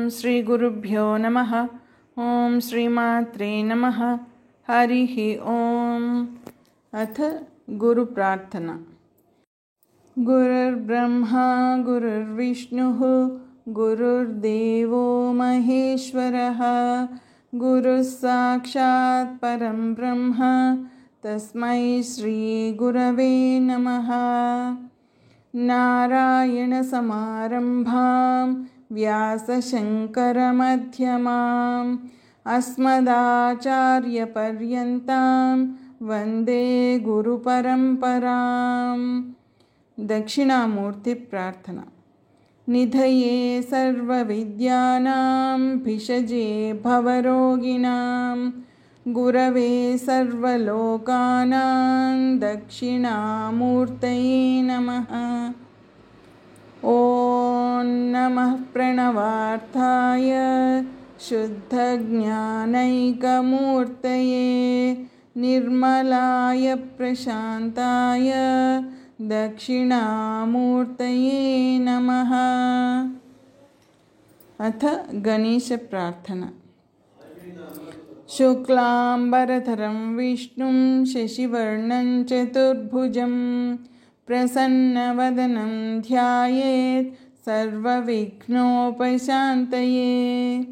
श्रीगुरुभ्यो नमः। ॐ श्रीमात्रे नमः। हरिः ॐ। अथ गुरुप्रार्थना। गुरुर्ब्रह्मा गुरुर्विष्णुः गुरुर्देवो महेश्वरः गुरुः साक्षात् परं ब्रह्म तस्मै श्रीगुरवे नमः। नारायणसमारम्भां व्यासशङ्करमध्यमाम् अस्मदाचार्यपर्यन्तां वन्दे गुरुपरम्पराम्। दक्षिणामूर्ति प्रार्थना। निधये सर्वविद्यानां भिषजे भवरोगिणां गुरवे सर्वलोकानां दक्षिणामूर्तये नमः। ॐ नमः प्रणवार्थाय शुद्धज्ञानैकमूर्तये निर्मलाय प्रशान्ताय दक्षिणामूर्तये नमः। अथ गणेशप्रार्थना। शुक्लाम्बरधरं विष्णुं शशिवर्णं चतुर्भुजं प्रसन्नवदनं ध्यायेत् सर्वविघ्नोपशान्तये।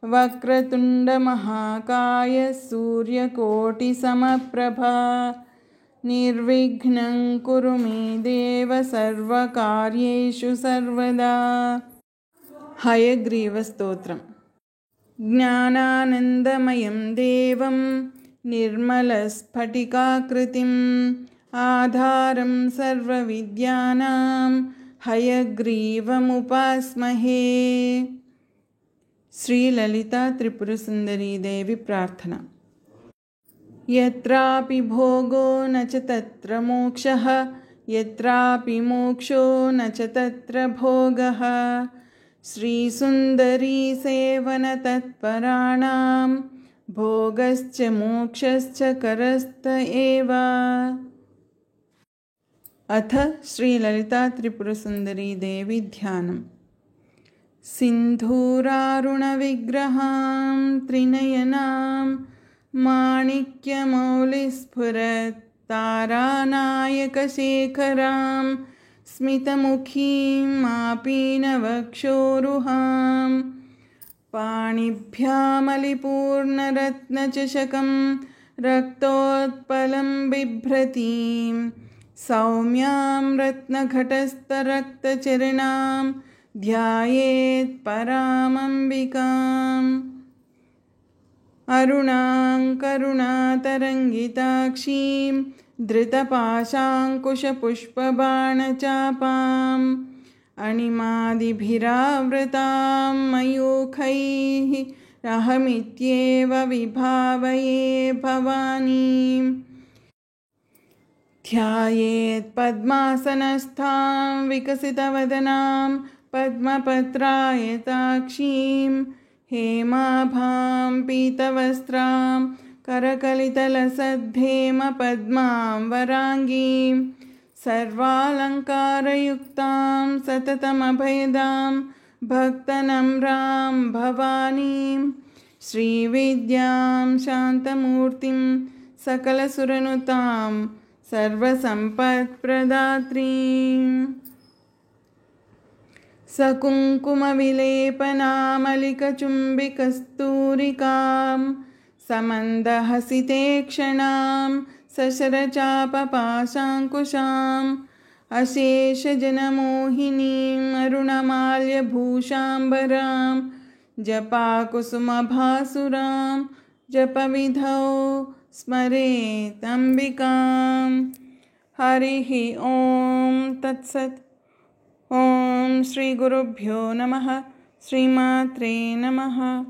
वक्रतुण्डमहाकाय सूर्यकोटिसमप्रभा निर्विघ्नं कुरु मे देव सर्वकार्येषु सर्वदा। हयग्रीवस्तोत्रम्। ज्ञानानन्दमयं देवं निर्मलस्फटिकाकृतिम् आधारं सर्वविद्यानां हयग्रीवमुपास्महे। श्रीललिता त्रिपुरसुन्दरी देवी प्रार्थना। यत्रापि भोगो न च तत्र मोक्षः यत्रापि मोक्षो न च तत्र भोगः। श्रीसुन्दरी सेवनतत्पराणां भोगश्च मोक्षश्च करस्त एव। अथ श्रीललिता त्रिपुरसुन्दरी देवी ध्यानम्। सिन्धूरारुणविग्रहां त्रिनयनां माणिक्यमौलिस्फुरत्तारानायकशेखरां स्मितमुखीं मापीनवक्षोरुहां पाणिभ्यामलिपूर्णरत्नचषकं रक्तोत्पलं बिभ्रतीं सौम्यां रत्नघटस्थरक्तचरणां ध्यायेत् परामम्बिकाम्। अरुणां करुणातरङ्गिताक्षीं धृतपाशाङ्कुशपुष्पबाणचापाम् अणिमादिभिरावृतां मयूखैः अहमित्येव विभावये भवानीम्। ध्यायेत् पद्मासनस्थां विकसितवदनां पद्मपत्रायताक्षीं हेमाभां पीतवस्त्रां करकलितलसद्धेमपद्मां वराङ्गीं सर्वालङ्कारयुक्तां सततमभयदां भक्तनम्रां भवानीं। श्रीविद्यां शान्तमूर्तिं सकलसुरनुतां सर्वसम्पत्प्रदात्रीं। सकुङ्कुमविलेपनामलिकचुम्बिकस्तूरिकां समन्दहसितेक्षणां सशरचापपाशाङ्कुशाम् अशेषजनमोहिनीम् अरुणमाल्यभूषाम्बरां जपाकुसुमभासुरां जपविधौ स्मरेत् अम्बिकाम्। हरिः ॐ तत्सत्। ॐ श्रीगुरुभ्यो नमः। श्रीमात्रे नमः।